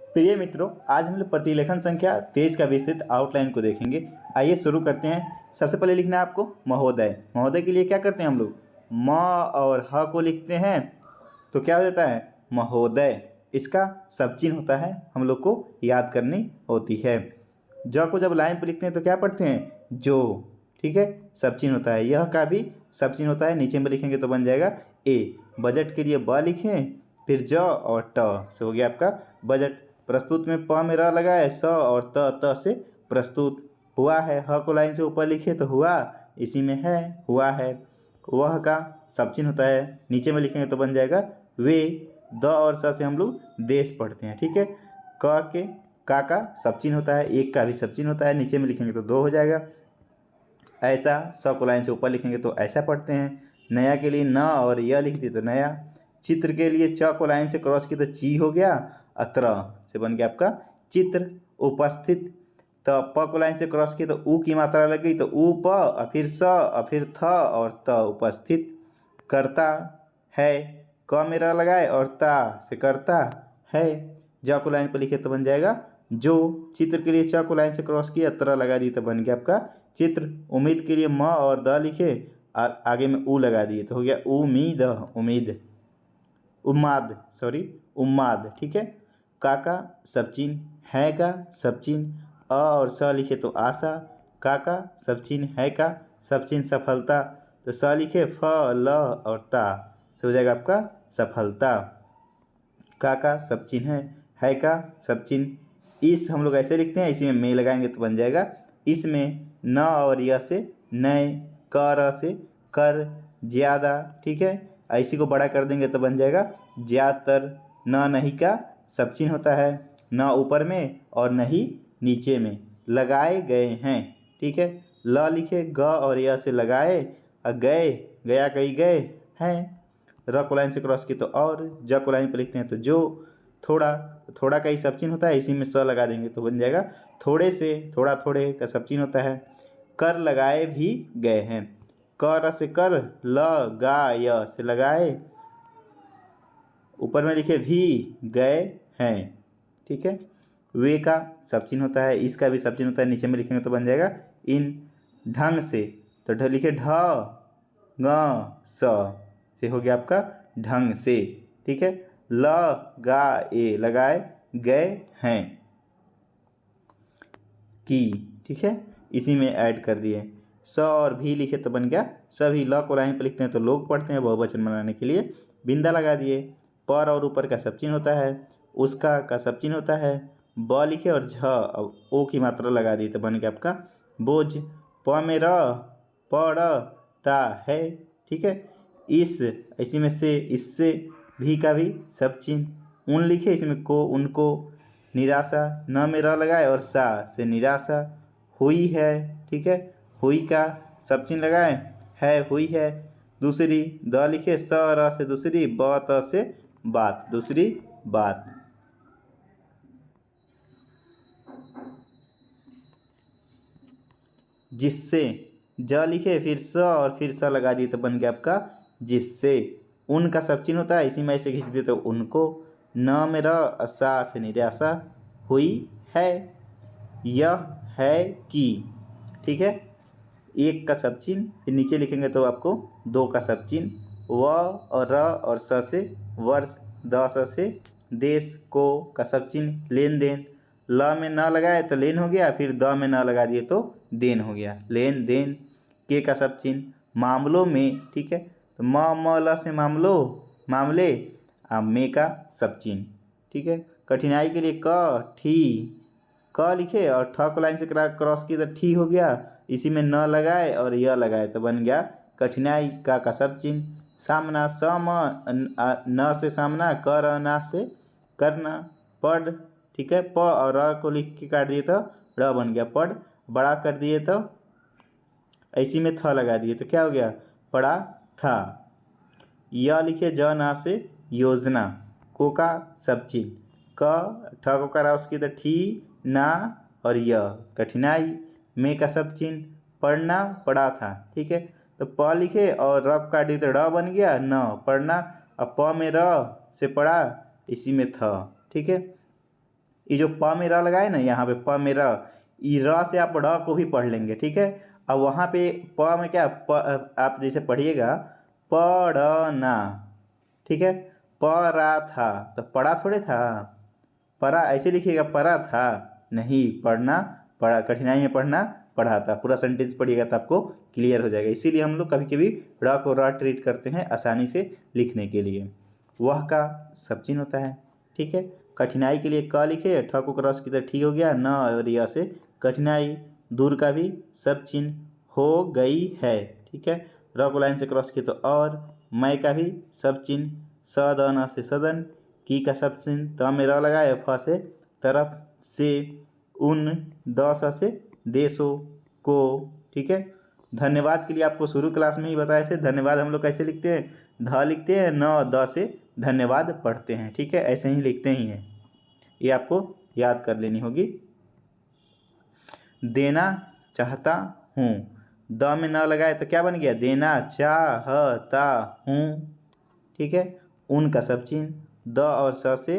प्रिय मित्रों, आज हम लोग प्रतिलेखन संख्या 23 का विस्तृत आउटलाइन को देखेंगे। आइए शुरू करते हैं। सबसे पहले लिखना है आपको महोदय। महोदय के लिए क्या करते हैं हम लोग, म और ह को लिखते हैं तो क्या हो जाता है महोदय। इसका सब चिन्ह होता है, हम लोग को याद करनी होती है। ज को जब लाइन पर लिखते हैं तो क्या पढ़ते हैं जो, ठीक है, सब चिन्ह होता है। यह का भी सब चिन्ह होता है, नीचे में लिखेंगे तो बन जाएगा ए। बजट के लिए ब लिखें, फिर ज और ट से हो गया आपका बजट। प्रस्तुत में प में र लगाए, स और त से प्रस्तुत। हुआ है, ह को लाइन से ऊपर लिखे तो हुआ, इसी में है हुआ है। वह का सब चिन्ह होता है, नीचे में लिखेंगे तो बन जाएगा वे। द और स से हम लोग देश पढ़ते हैं, ठीक है। का सब चिन्ह होता है, एक का भी सब चिन्ह होता है, नीचे में लिखेंगे तो दो हो जाएगा। ऐसा, स को लाइन से ऊपर लिखेंगे तो ऐसा पढ़ते हैं। नया के लिए न और यह लिख दिए तो नया। चित्र के लिए च को लाइन से क्रॉस की तो ची हो गया, अत्र से बन गया आपका चित्र। उपस्थित, तो प को लाइन से क्रॉस की तो ऊ की मात्रा लग गई तो ऊ प, और फिर स, और फिर थ और त, उपस्थित। करता है, क में र लगाए और ता से करता है। ज को लाइन पर लिखे तो बन जाएगा जो। चित्र के लिए च को लाइन से क्रॉस किया, त्र लगा दी तो बन गया आपका चित्र। उम्मीद के लिए म और द लिखे और आगे में ऊ लगा दिए तो हो गया उम्मीद, उम्मीद। उम्माद, ठीक है। का सब चिन्ह, है का सब चिन्ह, अ और स लिखे तो आशा। का सब चिन्ह, है का सब चिन्ह सफलता, तो स लिखे फ ल और ता से हो जाएगा आपका सफलता। का सब चिन्ह है का सब चिन्ह। इस हम लोग ऐसे लिखते हैं, इसी में लगाएंगे तो बन जाएगा इसमें। न और य से नए, कर से कर, ज़्यादा, ठीक है। इसी को बड़ा कर देंगे तो बन जाएगा ज़्यादातर। न नहीं का सब चिन्ह होता है, न ऊपर में और न ही नीचे में। लगाए गए हैं, ठीक है। ल लिखे ग और य से लगाए, और गए गया गई गए हैं। र को लाइन से क्रॉस की तो और, ज को लाइन पर लिखते हैं तो जो। थोड़ा का ही सब चिन्ह होता है, इसी में स लगा देंगे तो बन जाएगा थोड़े से। थोड़ा थोड़े का सब चिन्ह होता है। कर लगाए भी गए हैं, कर से कर, ल गा य से लगाए, ऊपर में लिखे भी गए हैं, ठीक है। वे का सब चिन्ह होता है, इसका भी सब चिन्ह होता है, नीचे में लिखेंगे तो बन जाएगा इन। ढंग से, तो लिखे ढ ग स से हो गया आपका ढंग से, ठीक है। ल गा ए लगाए गए हैं की, ठीक है, इसी में ऐड कर दिए। स और भी लिखे तो बन गया सभी। ल को लाइन पर लिखते हैं तो लोग पढ़ते हैं बहुवचन बनाने के लिए, बिंदा लगा दिए। पर और ऊपर का सब चिन्ह होता है, उसका का सब चिन्ह होता है। ब लिखे और झ और ओ की मात्रा लगा दी तो बन गया आपका बोझ। प में र, पड़ता है, ठीक है। इसी में से, इससे, भी का भी सब चिन्ह। उन लिखे, इसमें को उनको। निराशा, न में र लगाए और सा से निराशा। हुई है, ठीक है, हुई का सब चिन्ह लगाए, है हुई है। दूसरी, द लिखे स र से दूसरी, ब त से बात, दूसरी बात। जिससे, ज लिखे फिर स और फिर स लगा दिए तो बन गया आपका जिससे। उनका सब चिन्ह होता है, इसी में ऐसे खींच दिए तो उनको। न में र, सा से निराशा। हुई है, यह है कि, ठीक है। एक का सब चिन्ह, फिर नीचे लिखेंगे तो आपको दो का सब चिन्ह। व और र और स से वर्ष, द स से देश, को का सब चिन्ह लेन देन। ल में न लगाए तो लेन हो गया, फिर द में न लगा दिए तो देन हो गया, लेन देन। के का सब चिन्ह मामलों में, ठीक है, तो म ल से मामलों, मामले, में का सब चिन्ह, ठीक है। कठिनाई के लिए क ठी, क लिखे और ठ को लाइन से क्रॉस की तो ठी हो गया, इसी में न लगाए और यह लगाए तो बन गया कठिनाई। का सब चिन्ह सामना, न से सामना, कर ना से करना। पढ़, ठीक है, प और र को लिख के काट दिए तो र बन गया पढ़। बड़ा कर दिए तो इसी में थ लगा दिए तो क्या हो गया पड़ा था। यह लिखे ज ना से योजना, को का सब चिन्ह। ठ को करा उसकी तो ठी, ना और यह कठिनाई। में का सब चिन्ह पढ़ना, पड़ा था, ठीक है। तो प लिखे और र काट दिए तो ड़ बन गया न, पढ़ना। अब प में र से पढ़ा, इसी में था, ठीक है। ये जो प में र लगाए ना, यहाँ पे प में र, ई र से आप ड़ को भी पढ़ लेंगे, ठीक है। अब वहाँ पे प में क्या, आप जैसे पढ़िएगा पढ़ना, ठीक है। पढ़ा था, तो पढ़ा थोड़े था, पढ़ा ऐसे लिखिएगा, पढ़ा था नहीं, पढ़ना, पढ़ा, कठिनाई में पढ़ना, पढ़ा था। पूरा सेंटेंस पढ़िएगा तो आपको क्लियर हो जाएगा। इसीलिए हम लोग कभी कभी ड़ को र ट्रीट करते हैं आसानी से लिखने के लिए। वह का सब चिन्ह होता है, ठीक है। कठिनाई के लिए क लिखे, ठ को क्रॉस की तो ठी हो गया, न और य से कठिनाई। दूर का भी सब चिन्ह, हो गई है, ठीक है। र को लाइन से क्रॉस किए तो और, मैं का भी सब चिन्ह, स द न से सदन, की का सब चिन्ह, त में र लगाए, फ से तरफ, से उन, द स से देशों को, ठीक है। धन्यवाद के लिए आपको शुरू क्लास में ही बताए थे, धन्यवाद हम लोग कैसे लिखते हैं, ध लिखते हैं, न द से धन्यवाद पढ़ते हैं, ठीक है। ऐसे ही लिखते ही हैं, ये आपको याद कर लेनी होगी। देना चाहता हूँ, द में न लगाए तो क्या बन गया, देना चाहता हूँ, ठीक है। उन का सब चिन्ह, द और स से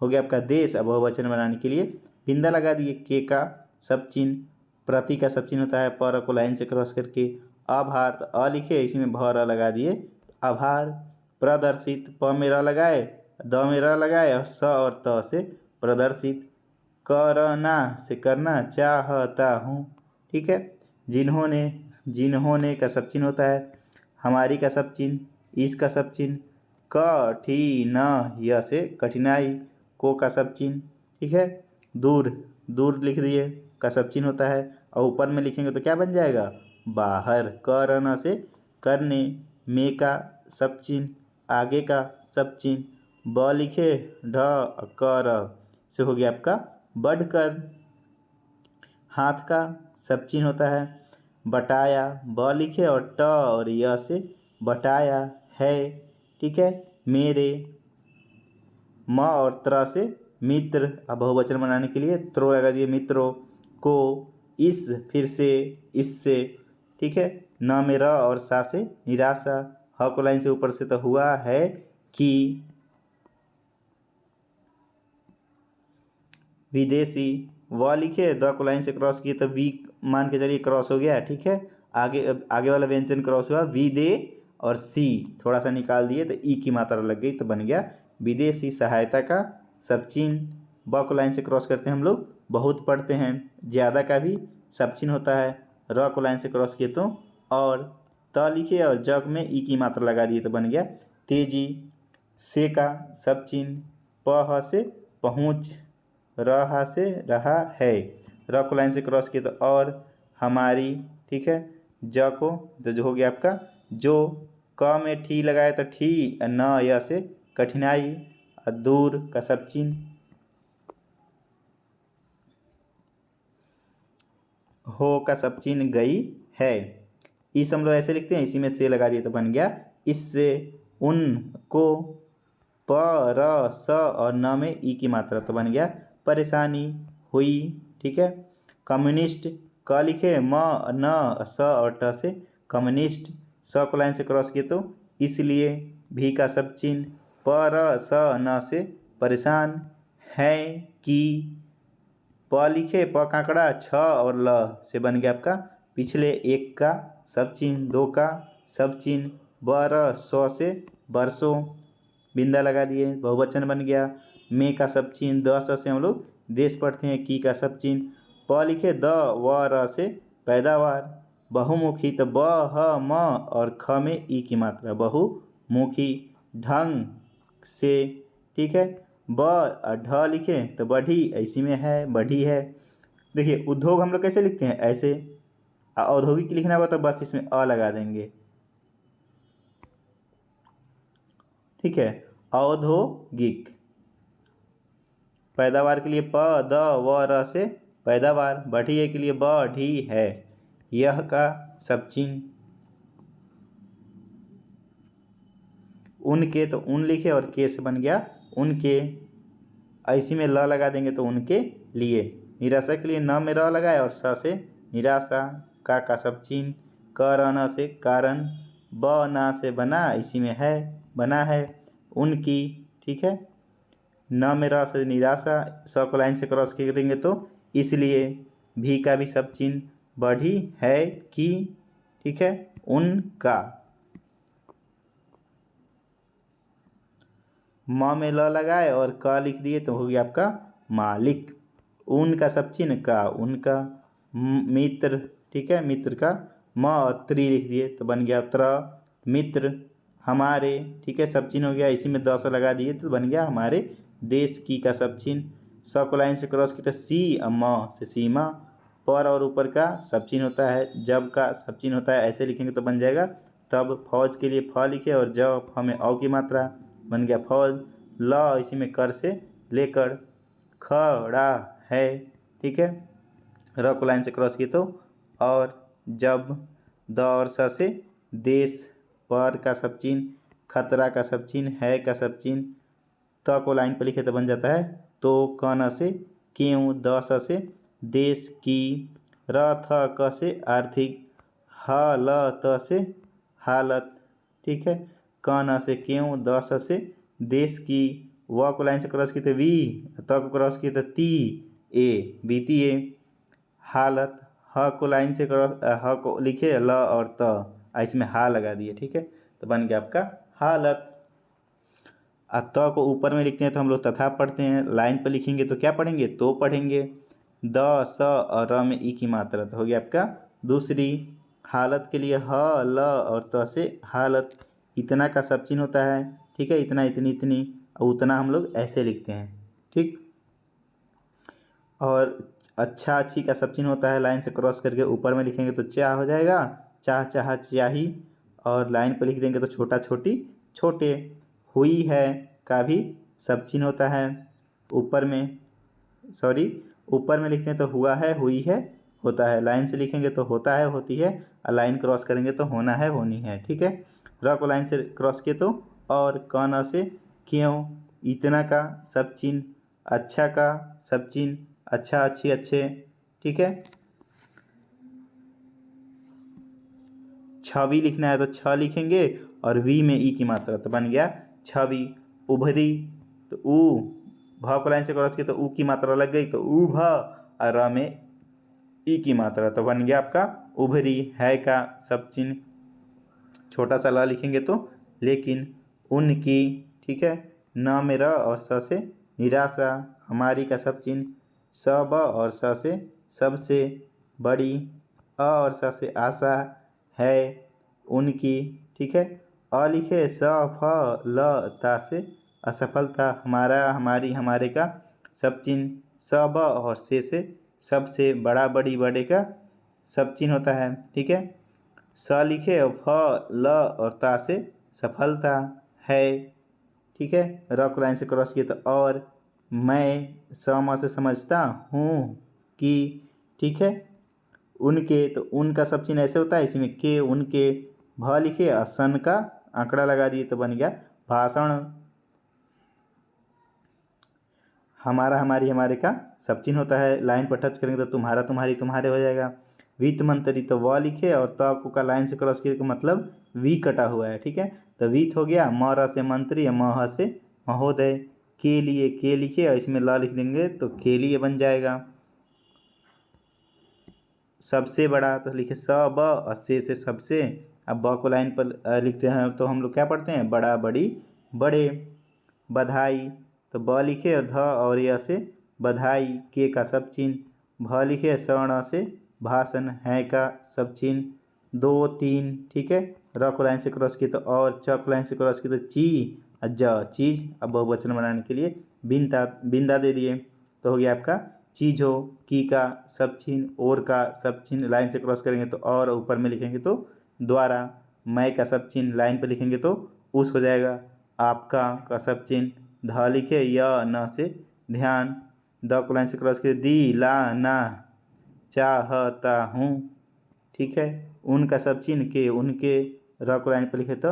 हो गया आपका देश। अब बहुवचन बनाने के लिए बिंदा लगा दिए, के का सब चिन्ह, प्रति का सब चिन्ह होता है, पर को लाइन से क्रॉस करके। आभार, तो अ लिखे, इसी में भ र लगा दिए, आभार। प्रदर्शित, प में र लगाए, द में र लगाए, और स और त से प्रदर्शित। करना से करना, चाहता हूँ, ठीक है। जिन्होंने, जिन्होंने का सब चिन्ह होता है, हमारी का सब चिन्ह, इसका सब चिन्ह। कठिन, य से कठिनाई, को का सब चिन्ह, ठीक है। दूर, दूर लिख दिए, का सब चिन्ह होता है, और ऊपर में लिखेंगे तो क्या बन जाएगा, बाहर। करना से करने, में का सब चिन्ह, आगे का सब चिन्ह। ब लिखे, ढ कर से हो गया आपका बढ़कर। हाथ का सब चिन्ह होता है, बटाया, ब लिखे और ट और य से बटाया है, ठीक है। मेरे, म और त्र से मित्र। अब बहुवचन बनाने के लिए त्रो लगा दिए, मित्रों को। इस, फिर से, इससे, ठीक है। न में र और सा से निराशा। ह को लाइन से ऊपर से तो हुआ है कि। विदेशी, व लिखे, द को लाइन से क्रॉस किए तो वी मान के चलिए क्रॉस हो गया, ठीक है। आगे वाला व्यंजन क्रॉस हुआ, विदे और सी थोड़ा सा निकाल दिए तो ई की मात्रा लग गई तो बन गया विदेशी। सहायता का सब चिन्ह, ब को लाइन से क्रॉस करते हैं हम लोग, बहुत पढ़ते हैं। ज़्यादा का भी सब चिन्ह होता है, र को लाइन से क्रॉस किए तो और, त लिखे और जग में ई की मात्रा लगा दिए तो बन गया तेजी। से का सब चिन्ह, प से पहुँच, रहा से रहा है, र को लाइन से क्रॉस किए तो और, हमारी, ठीक है। ज को तो जो हो गया आपका जो, क में ठी लगाए तो ठी, न य से कठिनाई, दूर का सब चिन्ह। हो का सब चिन्ह गई है। इस हम लोग ऐसे लिखते हैं, इसी में से लगा दिए तो बन गया इससे। उनको, प र स और न में ई की मात्रा तो बन गया परेशानी हुई, ठीक है। कम्युनिस्ट, क लिखे, म न स और ट से कम्युनिस्ट। स को लाइन से क्रॉस किए तो इसलिए। भी का सब चिन्ह, प र स न से परेशान है कि। प लिखे, प कांकड़ा, छ और ल से बन गया आपका पिछले। एक का सब चिन्ह, दो का सब चिन्ह, ब र सौ से बरसों, बिंदा लगा दिए, बहुवचन बन गया। में का सब चिन्ह, द स से हम लोग देश पढ़ते हैं, की का सब चिन्ह। प लिखे, द व र से पैदावार। बहुमुखी, तो ब ह म और ख में ई की मात्रा, बहुमुखी। ढंग से, ठीक है। ब ढ लिखे तो बढ़ी, इसी में है, बढ़ी है। देखिए उद्योग हम लोग कैसे लिखते हैं, ऐसे। औद्योगिक लिखना होगा तो बस इसमें अ लगा देंगे, ठीक है। औद्योगिक। पैदावार के लिए प द व र से पैदावार। बढ़िया के लिए बढ़ी है। यह का सब चिन्ह। उनके, तो उन लिखे और के से बन गया उनके, ऐसी में ल लगा देंगे तो उनके लिए। निराशा के लिए न में र लगाए और स से निराशा। का सब चिन्ह। क र न से कारण। ब ना से बना, इसी में है, बना है। उनकी, ठीक है। न में र से निराशा, स को लाइन से क्रॉस करेंगे तो इसलिए, भी का भी सब चिन्ह, बढ़ी है कि, ठीक है, उनका। म में ल लगाए और क लिख दिए तो हो गया आपका मालिक। उन का सब चिन्ह का, उनका। मित्र, ठीक है, मित्र का म और त्री लिख दिए तो बन गया त्र, मित्र। हमारे, ठीक है, सब चिन्ह हो गया, इसी में 10 लगा दिए तो बन गया हमारे देश की का सब चिन्ह। स को लाइन से क्रॉस किया तो सी, म से सीमा। पर और ऊपर का सब चिन्ह होता है, जब का सब चिन्ह होता है, ऐसे लिखेंगे तो बन जाएगा तब। फौज के लिए फ लिखे और जब हमें औ की मात्रा, बन गया फौज। ल इसी में कर से लेकर, खड़ा है, ठीक है। र को लाइन से क्रॉस किए तो और, जब द और स से देश, पर का सब चिन्ह, खतरा का सब चिन्ह, है का सब चिन्ह। त को लाइन पर लिखे तो बन जाता है तो, क न से क्यों, द स से देश की, र थ क से आर्थिक, ह ल त से हालत, ठीक है। क न से क्यों, द स से देश की, व को लाइन से क्रॉस किए तो वी, त को क्रॉस किए तो ती, ए वित्तीय, हालत। ह को लाइन से क्रॉस, ह को लिखे ल और त, इसमें हा लगा दिए, ठीक है, तो बन गया आपका हालत। त को ऊपर में लिखते हैं तो हम लोग तथा पढ़ते हैं, लाइन पर लिखेंगे तो क्या पढ़ेंगे, तो पढ़ेंगे। द स और र में ई की मात्रा तो हो गया आपका दूसरी। हालत के लिए ह ल और त से हालत, इतना का सब चिन्ह होता है, ठीक है, इतना, इतनी, इतनी, और उतना हम लोग ऐसे लिखते हैं, ठीक। और अच्छा, अच्छी का सब चिन्ह होता है, लाइन से क्रॉस करके ऊपर में लिखेंगे तो चा हो जाएगा, चाह, चाह, चाही, और लाइन पर लिख देंगे तो छोटा, छोटी, छोटे। हुई है का भी सब चिन्ह होता है, ऊपर में, सॉरी, ऊपर में लिखते हैं तो हुआ है, हुई है, होता है। लाइन से लिखेंगे तो होता है, होती है, और लाइन क्रॉस करेंगे तो होना है, होनी है, ठीक है। र को लाइन से क्रॉस किए तो और, क न से क्यों, इतना का सब चिन्ह, अच्छा का सब चिन्ह, अच्छा, अच्छी, अच्छे, ठीक है। छवि लिखना है तो छ लिखेंगे और वी में ई की मात्रा तो बन गया छवि। उभरी तो ऊ, भ को लाइन से क्रॉस किया तो ऊ की मात्रा लग गई तो ऊ भ, और र में ई की मात्रा तो बन गया आपका उभरी। है का सब चिन्ह, छोटा सा ल लिखेंगे तो लेकिन, उनकी, ठीक है। न में र और स से निराशा, हमारी का सब चिन्ह। स ब और स से सबसे, बड़ी। अ और स से आशा, है, उनकी, ठीक है। अ लिखे स फ ल ता से असफलता, हमारा, हमारी, हमारे का सब चिन्ह। स ब और से सबसे, बड़ा, बड़ी, बड़े का सब चिन्ह होता है, ठीक है। स लिखे और फ ल और ता से सफलता, है, ठीक है। र को लाइन से क्रॉस किए तो और, मैं, स म से समझता हूँ कि, ठीक है। उनके तो उनका सब चिन्ह ऐसे होता है, इसी में के, उनके। भ लिखे और सन का आंकड़ा लगा दिए तो बन गया भाषण। हमारा, हमारी, हमारे का सब चिन्ह होता है, लाइन पर टच करेंगे तो तुम्हारा, तुम्हारी, तुम्हारे हो जाएगा। वित्त मंत्री तो व लिखे और त को का लाइन से क्रॉस किए का मतलब वी कटा हुआ है, ठीक है। तो वित्त हो गया, म र से मंत्री, म ह से महोदय। के लिए के लिखे और इसमें ल लिख देंगे तो के लिए बन जाएगा। सबसे बड़ा तो लिखे स ब और से सबसे। अब ब को लाइन पर लिखते हैं तो हम लोग क्या पढ़ते हैं, बड़ा, बड़ी, बड़े। बधाई तो ब लिखे और ध और य से बधाई, के का सब चिन्ह। भ लिखे स्वर्ण से भाषण, है का सब चिन्ह। दो, तीन, ठीक है। र को लाइन से क्रॉस किए तो और, च को लाइन से क्रॉस किए तो ची, और ज चीज। अब बहुवचन बनाने के लिए बिंदा, बिंदा दे दिए तो हो गया आपका चीज़ों। की का सब चिन्ह, और का सब चिन्ह, लाइन से क्रॉस करेंगे तो और, ऊपर में लिखेंगे तो द्वारा। मैं का सब चिन्ह, लाइन पर लिखेंगे तो उस हो जाएगा। आपका का सब चिन्ह, ध लिखे य न से ध्यान। द को लाइन से क्रॉस किए दी, ला, ना, चाहता हूँ, ठीक है। उनका सब चिन्ह के, उनके। र को लाइन पर लिखे तो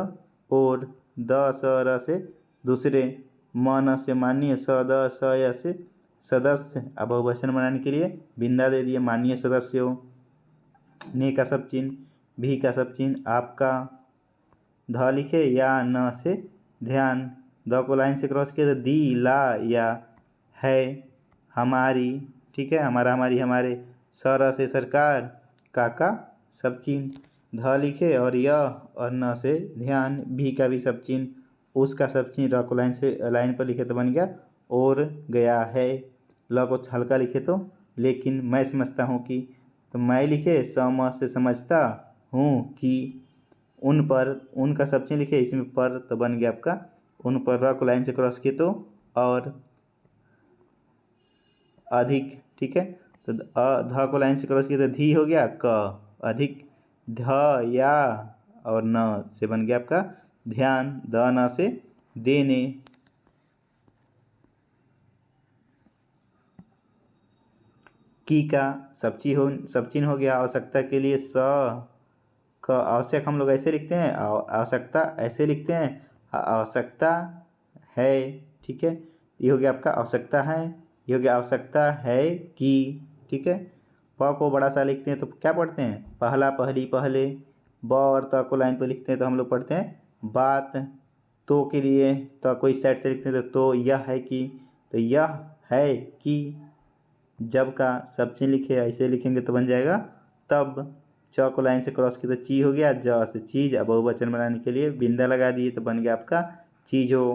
और। द स र से दूसरे। म न से माननीय, स द स य से सदस्य। अब बहुवचन बनाने के लिए बिंदा दे दिए, माननीय सदस्यों। ने का सब चिन्ह, भी का सब चिन्ह, आपका। ध लिखे या न से ध्यान, द को लाइन से क्रॉस किया तो दी, ला या है, हमारी, ठीक है, हमारा, हमारी, हमारे, सर से सरकार, काका सब चिन्ह, ध लिखे और य और न से ध्यान, भी का भी सब चिन्ह, उसका सब चिन्ह, र को लाइन पर लिखे तो बन गया और गया है, ल को हल्का लिखे तो लेकिन, मैं समझता हूँ कि, तो मैं लिखे सम से समझता हूँ कि, उन पर, उनका सब चिन्ह लिखे इसमें पर तो बन गया आपका उन पर, र को लाइन से क्रॉस किए तो और अधिक, ठीक है, तो ध को लाइन से क्रॉस किया तो धी हो गया, क अधिक, ध या और न से बन गया आपका ध्यान, द न से देने, की का सब चिन्ह हो गया, आवश्यकता के लिए स का आवश्यक हम लोग ऐसे लिखते हैं, आवश्यकता ऐसे लिखते हैं, आवश्यकता है, ठीक है, ये हो गया आपका आवश्यकता है, ये हो गया आवश्यकता है कि, ठीक है, प को बड़ा सा लिखते हैं तो क्या पढ़ते हैं, पहला, पहली, पहले, ब और त को लाइन पर लिखते हैं तो हम लोग पढ़ते हैं बात, तो के लिए तो कोई साइड से लिखते हैं तो यह है कि, तो यह है कि, जब का सब चिन्ह लिखे ऐसे लिखेंगे तो बन जाएगा तब, च को लाइन से क्रॉस किया तो ची हो गया, ज से चीज, अब बहुवचन बनाने के लिए बिंदा लगा दिए तो बन गया आपका चीजों,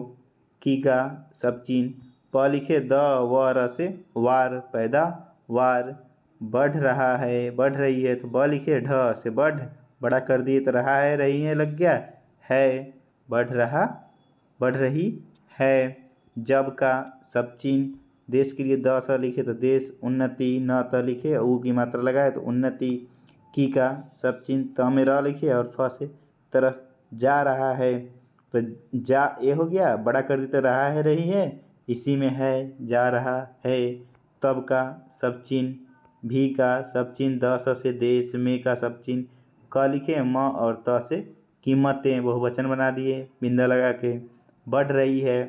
की का सब चिन्ह, प लिखे द व र से वार, पैदा वार, बढ़ रहा है, बढ़ रही है तो ब लिखे ढ से बढ़, बड़ा कर दिए तो रहा है, रही है लग गया है, बढ़ रहा, बढ़ रही है, जब का सब चिन्ह, देश के लिए द स लिखे तो देश, उन्नति, न त लिखे ऊ की मात्रा लगाए तो उन्नति, की का सब चिन्ह, त में र लिखे और फ से तरफ जा रहा है तो जा, ये हो गया, बड़ा कर देते रहा है, रही है, इसी में है, जा रहा है, तब का सब चिन्ह, भी का सब चिन्ह, द स से देश, में का सब चिन्ह, क लिखे म और त से कीमतें, बहुवचन बना दिए बिंदा लगा के, बढ़ रही है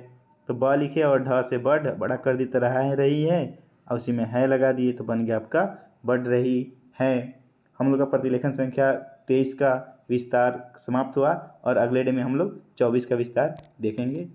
तो ब लिखे और ढ से बढ़, बड़ा कर दी तो रहा है, रही है, और उसी में है लगा दिए तो बन गया आपका बढ़ रही है। हम लोग का प्रतिलेखन संख्या 23 का विस्तार समाप्त हुआ और अगले डे में हम लोग 24 का विस्तार देखेंगे।